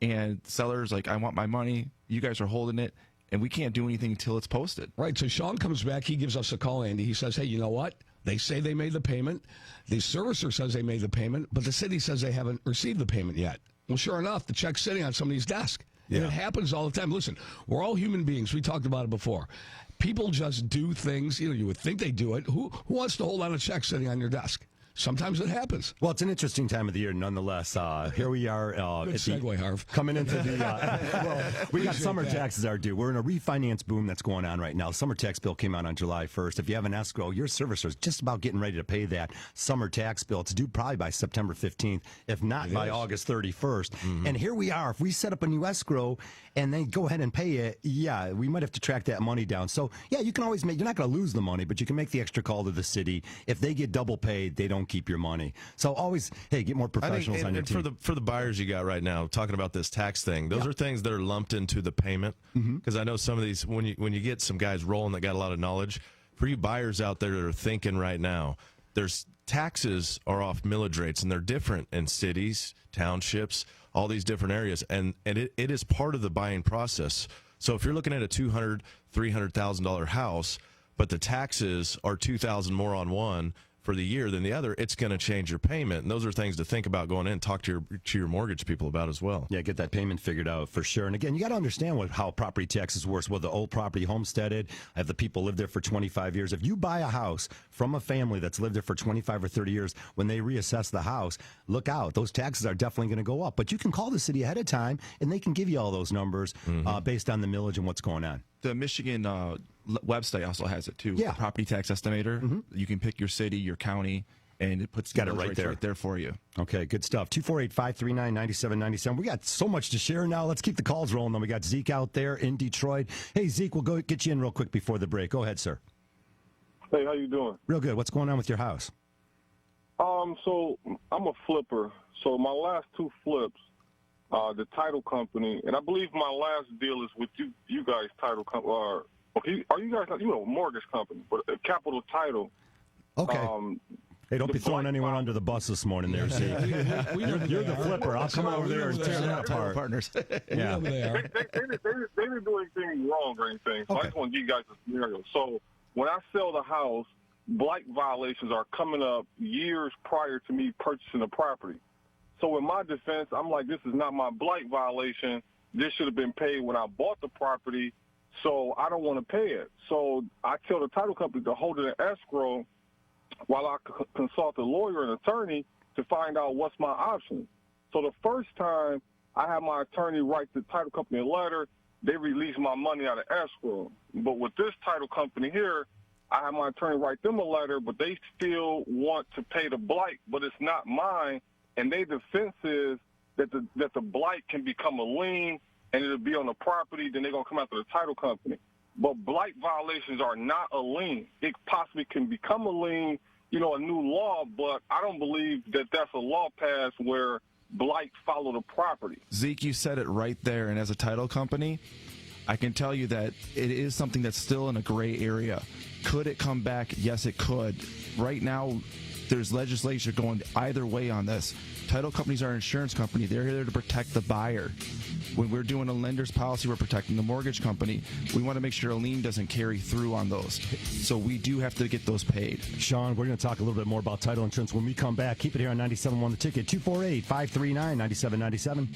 and seller's like, I want my money. You guys are holding it, and we can't do anything until it's posted. Right. So Sean comes back. He gives us a call, Andy. He says, hey, you know what? They say they made the payment. The servicer says they made the payment, but the city says they haven't received the payment yet. Well, sure enough, the check's sitting on somebody's desk. Yeah. And it happens all the time. Listen, we're all human beings. We talked about it before. People just do things. You would think they do it. Who wants to hold on a check sitting on your desk? Sometimes it happens. Well, it's an interesting time of the year, nonetheless. Here we are. Good segue, Harv. Coming into we got summer taxes are due. We're in a refinance boom that's going on right now. Summer tax bill came out on July 1st. If you have an escrow, your servicer is just about getting ready to pay that summer tax bill. It's due probably by September 15th, if not by August 31st. Mm-hmm. And here we are. If we set up a new escrow and they go ahead and pay it, we might have to track that money down. So, you can always you're not going to lose the money, but you can make the extra call to the city. If they get double paid, they don't keep your money. So always, get more professionals on your team. For the buyers you got right now, talking about this tax thing, those are things that are lumped into the payment. Because I know some of these, when you get some guys rolling that got a lot of knowledge, for you buyers out there that are thinking right now, there's taxes are off millage rates, and they're different in cities, townships, all these different areas, and it is part of the buying process. So if you're looking at a $200,000, $300,000 house, but the taxes are $2,000 more on one for the year than the other, it's going to change your payment. And those are things to think about going in. Talk to your mortgage people about as well. Yeah, get that payment figured out for sure. And again, you got to understand how property taxes works. Well, the old property homesteaded, have the people lived there for 25 years. If you buy a house from a family that's lived there for 25 or 30 years, when they reassess the house, look out. Those taxes are definitely going to go up. But you can call the city ahead of time, and they can give you all those numbers based on the millage and what's going on. The Michigan website also has it too. Yeah. The property tax estimator. You can pick your city, your county, and it puts got it those right rates right there for you. Okay, good stuff. 248-539-9797. We got so much to share now. Let's keep the calls rolling. Then we got Zeke out there in Detroit. Hey, Zeke, we'll go get you in real quick before the break. Go ahead, sir. Hey, how you doing? Real good. What's going on with your house? So I'm a flipper. So my last two flips, the title company, and I believe my last deal is with you guys, title company. Are you guys? Mortgage company, but Capital Title. Okay. Hey, don't be throwing anyone under the bus this morning there, Zeke. You're the flipper. I'll come over there and tear that apart. Partners. Yeah. They didn't do anything wrong or anything. So I just want to give you guys a scenario. So when I sell the house, blight violations are coming up years prior to me purchasing the property. So in my defense, I'm like, this is not my blight violation. This should have been paid when I bought the property, so I don't want to pay it. So I tell the title company to hold it in escrow while I consult a lawyer and attorney to find out what's my option. So the first time I had my attorney write the title company a letter, they released my money out of escrow. But with this title company here, I had my attorney write them a letter, but they still want to pay the blight, but it's not mine. And their defense is that the blight can become a lien and it'll be on the property, then they're going to come after the title company. But blight violations are not a lien. It possibly can become a lien, a new law, but I don't believe that that's a law passed where blight follow the property. Zeke, you said it right there. And as a title company, I can tell you that it is something that's still in a gray area. Could it come back? Yes, it could. Right now, there's legislation going either way on this. Title companies are an insurance company. They're here to protect the buyer. When we're doing a lender's policy, we're protecting the mortgage company. We want to make sure a lien doesn't carry through on those. So we do have to get those paid. Sean, we're going to talk a little bit more about title insurance when we come back. Keep it here on 97.1 The Ticket, 248-539-9797.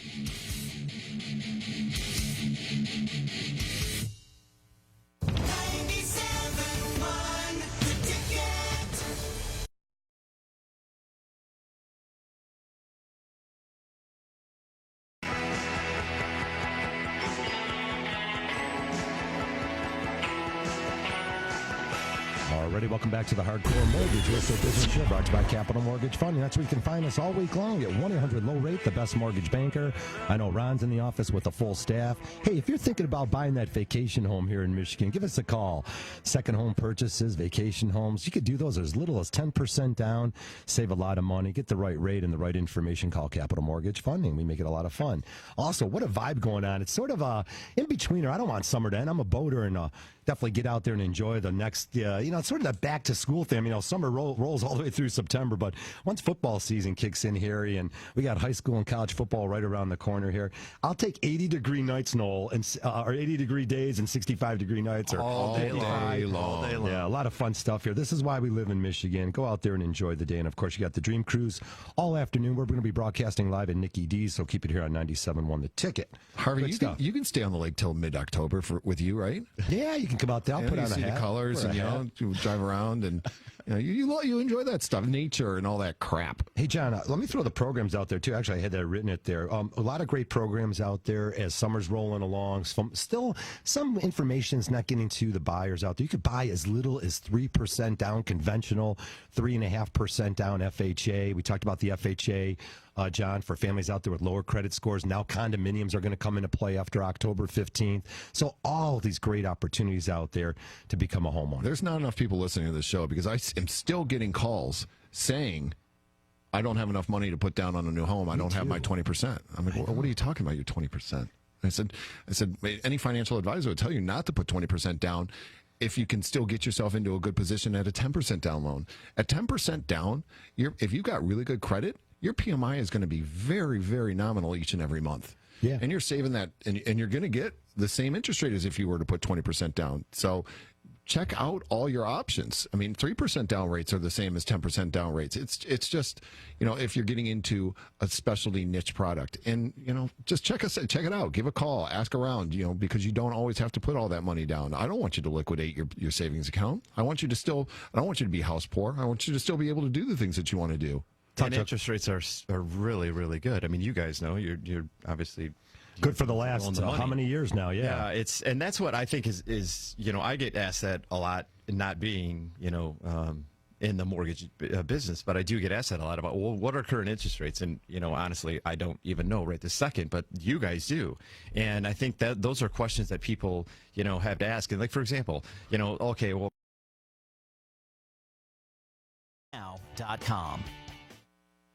Alrighty, welcome back to the Hardcore Mortgage Real Estate Business Show, brought to you by Capital Mortgage Funding. That's where you can find us all week long at 1-800-LOW-RATE, the best mortgage banker. I know Ron's in the office with a full staff. Hey, if you're thinking about buying that vacation home here in Michigan, give us a call. Second home purchases, vacation homes, you could do those as little as 10% down, save a lot of money, get the right rate and the right information. Call Capital Mortgage Funding. We make it a lot of fun. Also, what a vibe going on. It's sort of a in-betweener. I don't want summer to end. I'm a boater and definitely get out there and enjoy the next, it's sort of the back to school thing. Summer rolls all the way through September, but once football season kicks in, Harry, and we got high school and college football right around the corner here, I'll take 80-degree nights, Noel, or 80-degree days and 65-degree nights. All day long. Yeah, a lot of fun stuff here. This is why we live in Michigan. Go out there and enjoy the day. And, of course, you got the Dream Cruise all afternoon. We're going to be broadcasting live at Nikki D's, so keep it here on 97.1 The Ticket. Harvey, you can stay on the lake till mid-October with you, right? Yeah, you can come out there. I'll put on a see hat. The colors and you drive around and you enjoy that stuff, nature and all that crap. Hey, John, let me throw the programs out there, too. Actually, I had that written it there. A lot of great programs out there as summer's rolling along. Still, some information's not getting to the buyers out there. You could buy as little as 3% down conventional, 3.5% down FHA. We talked about the FHA. John, for families out there with lower credit scores. Now condominiums are going to come into play after October 15th. So all these great opportunities out there to become a homeowner. There's not enough people listening to this show because I am still getting calls saying, I don't have enough money to put down on a new home. I don't have my 20%. I'm like, well, what are you talking about, your 20%? I said, any financial advisor would tell you not to put 20% down if you can still get yourself into a good position at a 10% down loan. At 10% down, if you've got really good credit, your PMI is going to be very, very nominal each and every month. Yeah. And you're saving that, and you're going to get the same interest rate as if you were to put 20% down. So check out all your options. I mean, 3% down rates are the same as 10% down rates. It's just, if you're getting into a specialty niche product, and just check it out, give a call, ask around, because you don't always have to put all that money down. I don't want you to liquidate your savings account. I don't want you to be house poor. I want you to still be able to do the things that you want to do. And interest rates are really, really good. I mean, you guys know you're obviously good for the last how many years now? Yeah, and that's what I think is I get asked that a lot, not being in the mortgage business, but I do get asked that a lot about, well, what are current interest rates? And honestly, I don't even know right this second, but you guys do, and I think that those are questions that people have to ask. And like, for example, okay, well, now.com.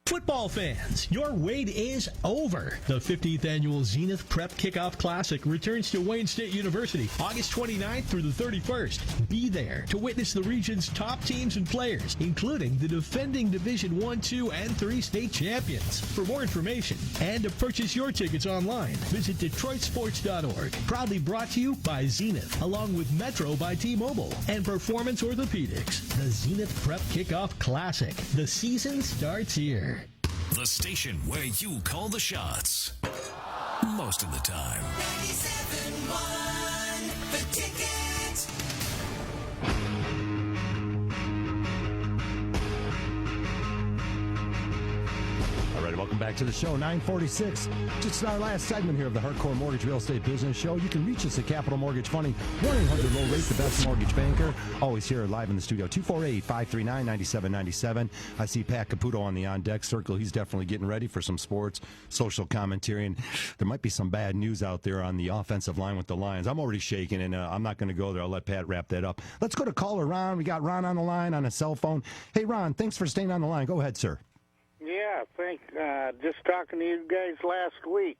Football fans, your wait is over. The 15th annual Zenith Prep Kickoff Classic returns to Wayne State University August 29th through the 31st. Be there to witness the region's top teams and players, including the defending Division I, II, and III state champions. For more information and to purchase your tickets online, visit DetroitSports.org. Proudly brought to you by Zenith, along with Metro by T-Mobile and Performance Orthopedics. The Zenith Prep Kickoff Classic. The season starts here. The station where you call the shots. Most of the time. 97.1 The Ticket. All right, welcome back to the show, 946. Just our last segment here of the Hardcore Mortgage Real Estate Business Show. You can reach us at Capital Mortgage Funding, 1-800-LOW-RATE, the best mortgage banker. Always here live in the studio, 248-539-9797. I see Pat Caputo on the on-deck circle. He's definitely getting ready for some sports, social commentary, and there might be some bad news out there on the offensive line with the Lions. I'm already shaking, and I'm not going to go there. I'll let Pat wrap that up. Let's go to caller Ron. We got Ron on the line on a cell phone. Hey, Ron, thanks for staying on the line. Go ahead, sir. Yeah, just talking to you guys last week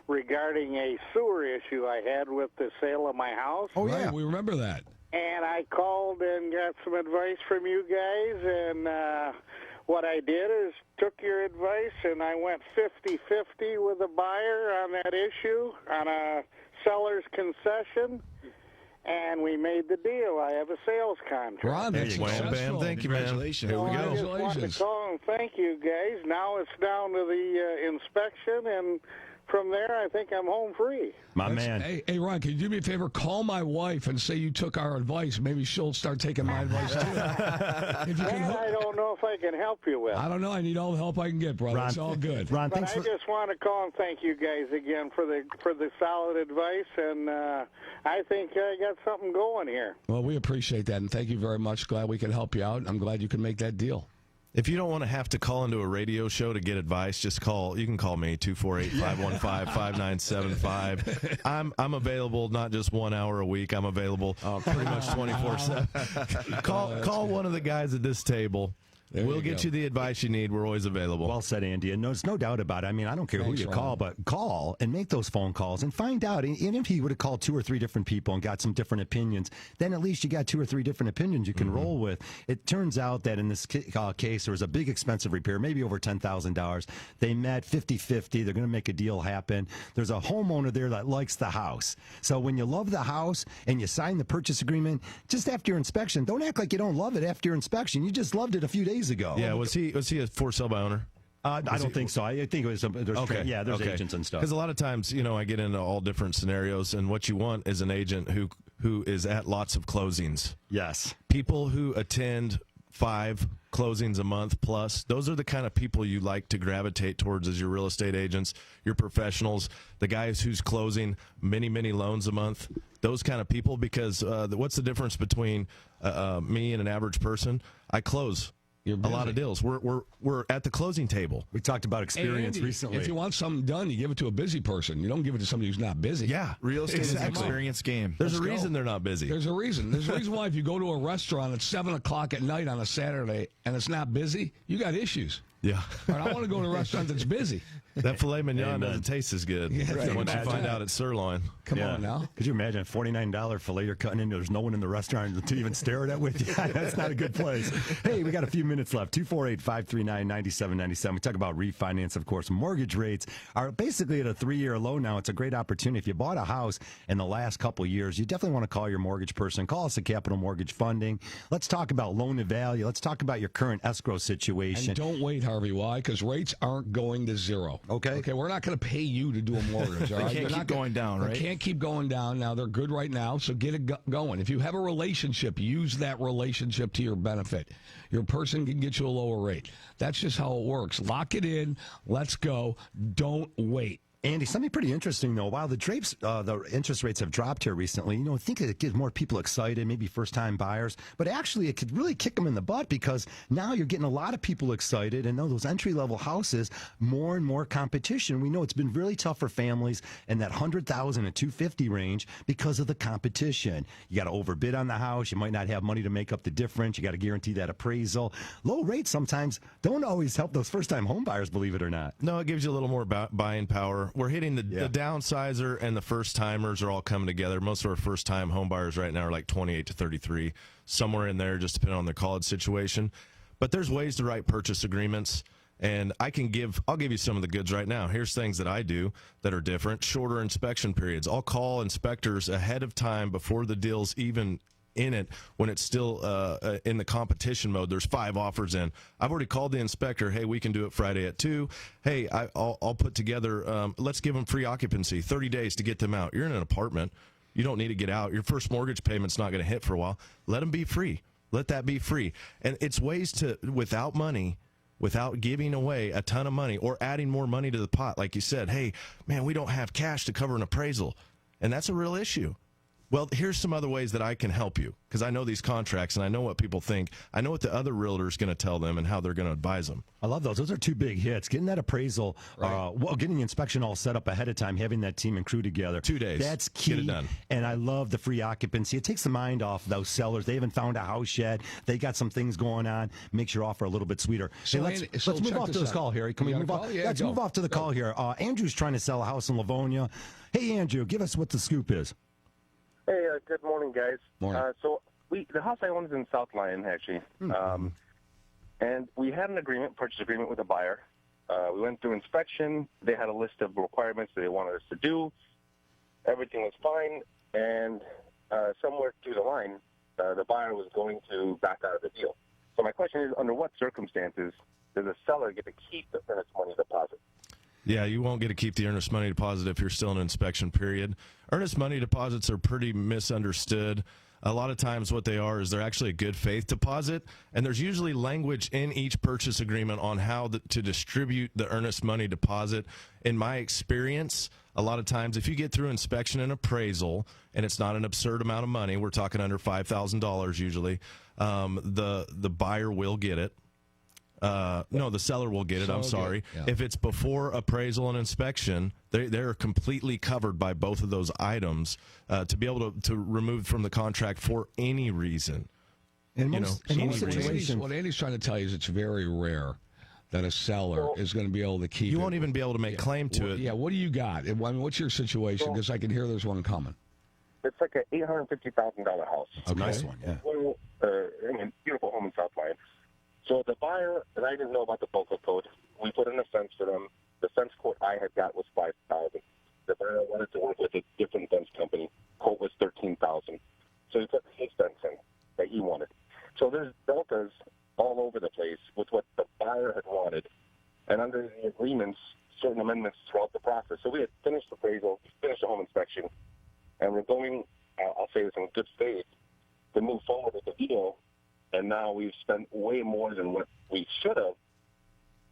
regarding a sewer issue I had with the sale of my house. Oh, yeah, we remember that. And I called and got some advice from you guys, and what I did is took your advice, and I went 50-50 with a buyer on that issue on a seller's concession. And we made the deal. I have a sales contract. Ron, that's Bam, thank you, man. Congratulations. Here we go. I just wanted to call and thank you guys. Now it's down to the inspection, and from there, I think I'm home free. My man. Hey, Ron, can you do me a favor? Call my wife and say you took our advice. Maybe she'll start taking my advice, too. I don't know if I can help you with. I don't know. I need all the help I can get, brother. Ron, it's all good. Ron, but I just want to call and thank you guys again for the solid advice, and I think I got something going here. Well, we appreciate that, and thank you very much. Glad we could help you out. I'm glad you could make that deal. If you don't want to have to call into a radio show to get advice, just call. You can call me, 248-515-5975. I'm available not just 1 hour a week. I'm available pretty much 24/7. Call one of the guys at this table. We'll get you the advice you need. We're always available. Well said, Andy. And there's no doubt about it. I mean, I don't care who you call, but call and make those phone calls and find out. Even if he would have called 2 or 3 different people and got some different opinions, then at least you got 2 or 3 different opinions you can roll with. It turns out that in this case, there was a big expensive repair, maybe over $10,000. They met 50-50. They're going to make a deal happen. There's a homeowner there that likes the house. So when you love the house and you sign the purchase agreement, just after your inspection, don't act like you don't love it after your inspection. You just loved it a few days ago. Yeah, was he a for sale by owner? I don't think so. I think it was there's agents and stuff. Because a lot of times, I get into all different scenarios, and what you want is an agent who is at lots of closings. Yes. People who attend 5 closings a month plus, those are the kind of people you like to gravitate towards as your real estate agents, your professionals, the guys who's closing many, many loans a month, those kind of people, because what's the difference between me and an average person? I close a lot of deals. We're at the closing table. We talked about experience Andy, recently. If you want something done, you give it to a busy person. You don't give it to somebody who's not busy. Yeah, real estate is an experience game. There's a reason they're not busy. There's a reason. There's a reason why if you go to a restaurant at 7 o'clock at night on a Saturday and it's not busy, you got issues. Yeah. Or I want to go to a restaurant that's busy. That filet mignon doesn't taste as good once you find out it's sirloin. Come on now. Could you imagine a $49 filet you're cutting into? There's no one in the restaurant to even stare at it with you. That's not a good place. Hey, we got a few minutes left. 248-539-9797. We talk about refinance, of course. Mortgage rates are basically at a 3-year low now. It's a great opportunity. If you bought a house in the last couple of years, you definitely want to call your mortgage person. Call us at Capital Mortgage Funding. Let's talk about loan to value. Let's talk about your current escrow situation. And don't wait, Harvey. Why? Because rates aren't going to zero. Okay, we're not going to pay you to do a mortgage. All right? They can't keep going down, right? They can't keep going down. Now, they're good right now, so get it going. If you have a relationship, use that relationship to your benefit. Your person can get you a lower rate. That's just how it works. Lock it in. Let's go. Don't wait. Andy, something pretty interesting, though. While the interest rates have dropped here recently, I think it gives more people excited, maybe first-time buyers. But actually, it could really kick them in the butt because now you're getting a lot of people excited. And those entry-level houses, more and more competition. We know it's been really tough for families in that $100,000 and $250,000 range because of the competition. You got to overbid on the house. You might not have money to make up the difference. You got to guarantee that appraisal. Low rates sometimes don't always help those first-time home buyers, believe it or not. No, it gives you a little more buying power. We're hitting the downsizer and the first timers are all coming together. Most of our first time home buyers right now are like 28 to 33, somewhere in there, just depending on their college situation. But there's ways to write purchase agreements, and I'll give you some of the goods right now. Here's things that I do that are different. Shorter inspection periods. I'll call inspectors ahead of time before the deal's even in it, when it's still in the competition mode. There's 5 offers in. I've already called the inspector. Hey, we can do it Friday at 2. Hey, I'll put together, let's give them free occupancy, 30 days to get them out. You're in an apartment. You don't need to get out. Your first mortgage payment's not going to hit for a while. Let them be free. Let that be free. And it's ways to, without money, without giving away a ton of money or adding more money to the pot. Like you said, hey, man, we don't have cash to cover an appraisal. And that's a real issue. Well, here's some other ways that I can help you, because I know these contracts and I know what people think. I know what the other realtor is going to tell them and how they're going to advise them. I love those. Those are 2 big hits. Getting that appraisal, getting the inspection all set up ahead of time, having that team and crew together. 2 days. That's key. Get it done. And I love the free occupancy. It takes the mind off those sellers. They haven't found a house yet. They got some things going on. Makes your offer a little bit sweeter. So, hey, let's move off to this call, Harry. Can we move off? Yeah, let's move off to the call here. Andrew's trying to sell a house in Livonia. Hey, Andrew, give us what the scoop is. Hey, good morning, guys. Morning. So the house I own is in South Lyon, actually. And we had an purchase agreement with a buyer. We went through inspection. They had a list of requirements that they wanted us to do. Everything was fine. And somewhere through the line, the buyer was going to back out of the deal. So my question is, under what circumstances does the seller get to keep the earnest money deposit? Yeah, you won't get to keep the earnest money deposit if you're still in an inspection period. Earnest money deposits are pretty misunderstood. A lot of times what they are is they're actually a good faith deposit, and there's usually language in each purchase agreement on how to distribute the earnest money deposit. In my experience, a lot of times if you get through inspection and appraisal, and it's not an absurd amount of money, we're talking under $5,000 usually, the buyer will get it. No, the seller will get it. I'm sorry. Yeah. If it's before appraisal and inspection, they're completely covered by both of those items to be able to remove from the contract for any reason. In most situations, what Andy's trying to tell you is it's very rare that a seller is going to be able to keep it. You won't even be able to make claim to it. Yeah, what do you got? I mean, what's your situation? Because I can hear there's one coming. It's like an $850,000 house. It's a nice one, yeah. Beautiful home in South Lyon. So the buyer, and I didn't know about the BOCO code, we put in a fence for them. The fence quote I had got was $5,000. The buyer wanted to work with a different fence company. Quote was $13,000. So he put his fence in that he wanted. So there's deltas all over the place with what the buyer had wanted. And under the agreements, certain amendments throughout the process. So we had finished the appraisal, finished the home inspection, and we're going, I'll say this in good faith, to move forward with the deal. And now we've spent way more than what we should have,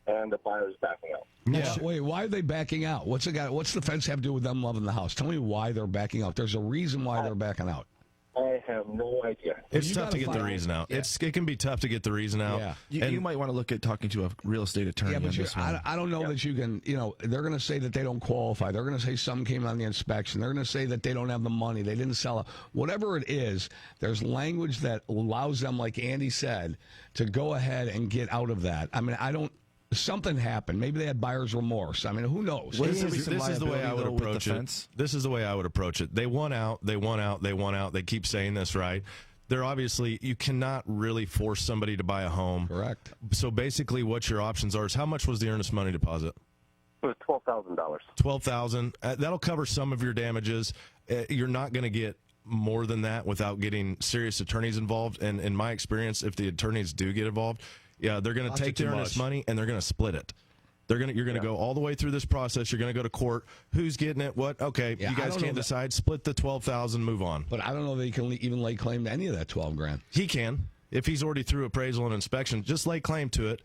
and the buyer's backing out. Yeah. Wait, why are they backing out? What's the fence have to do with them loving the house? Tell me why they're backing out. There's a reason why they're backing out. I have no idea. It's tough to get the reason out. Yeah. It can be tough to get the reason out. Yeah. You might want to look at talking to a real estate attorney. Yeah, but on this one. I don't know that you can, they're going to say that they don't qualify. They're going to say some came on the inspection. They're going to say that they don't have the money. They didn't sell it. Whatever it is, there's language that allows them, like Andy said, to go ahead and get out of that. I mean, something happened. Maybe they had buyer's remorse. I mean, who knows? This is the way I would approach it. This is the way I would approach it. They want out. They want out. They want out. They keep saying this, right? They're obviously, you cannot really force somebody to buy a home. Correct. So basically, what your options are is how much was the earnest money deposit? It was $12,000. $12,000. That'll cover some of your damages. You're not going to get more than that without getting serious attorneys involved. And in my experience, if the attorneys do get involved, yeah, they're going to take their earnest money and they're going to split it. You're going to go all the way through this process. You're going to go to court. Who's getting it? What? Okay, you guys can't decide. Split the $12,000. Move on. But I don't know that he can even lay claim to any of that $12,000. He can if he's already through appraisal and inspection. Just lay claim to it.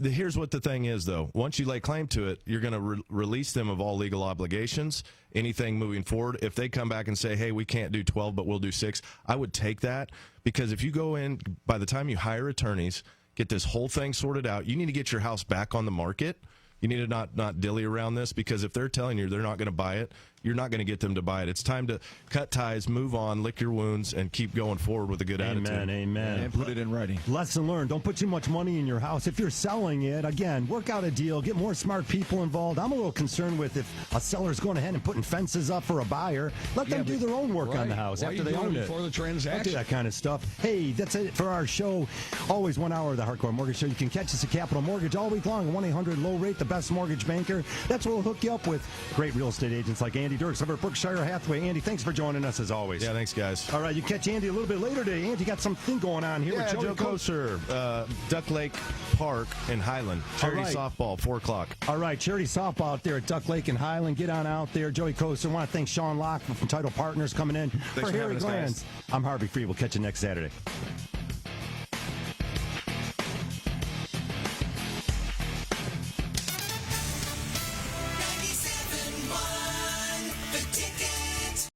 Here's what the thing is, though. Once you lay claim to it, you're going to release them of all legal obligations. Anything moving forward. If they come back and say, "Hey, we can't do 12, but we'll do 6," I would take that, because if you go in, by the time you hire attorneys, get this whole thing sorted out, you need to get your house back on the market. You need to not dilly around this, because if they're telling you they're not going to buy it, you're not going to get them to buy it. It's time to cut ties, move on, lick your wounds, and keep going forward with a good attitude. Amen. And put it in writing. Lesson learned. Don't put too much money in your house. If you're selling it, again, work out a deal. Get more smart people involved. I'm a little concerned with if a seller's going ahead and putting fences up for a buyer. Let them do their own work on the house after they own it. Before the transaction. Don't do that kind of stuff. Hey, that's it for our show. Always 1 hour of the Hardcore Mortgage Show. You can catch us at Capital Mortgage all week long. 1-800-LOW-RATE, the best mortgage banker. That's where we'll hook you up with great real estate agents like Andy Dirks over at Berkshire Hathaway. Andy, thanks for joining us as always. Yeah, thanks, guys. All right, you catch Andy a little bit later today. Andy got something going on here with Joe Kosar, Duck Lake Park in Highland. Charity softball, 4 o'clock. All right, charity softball out there at Duck Lake and Highland. Get on out there. Joey Kosar. I want to thank Sean Locke from Title Partners coming in. Thanks for for Harry having us, Glanz, I'm Harvey Free. We'll catch you next Saturday.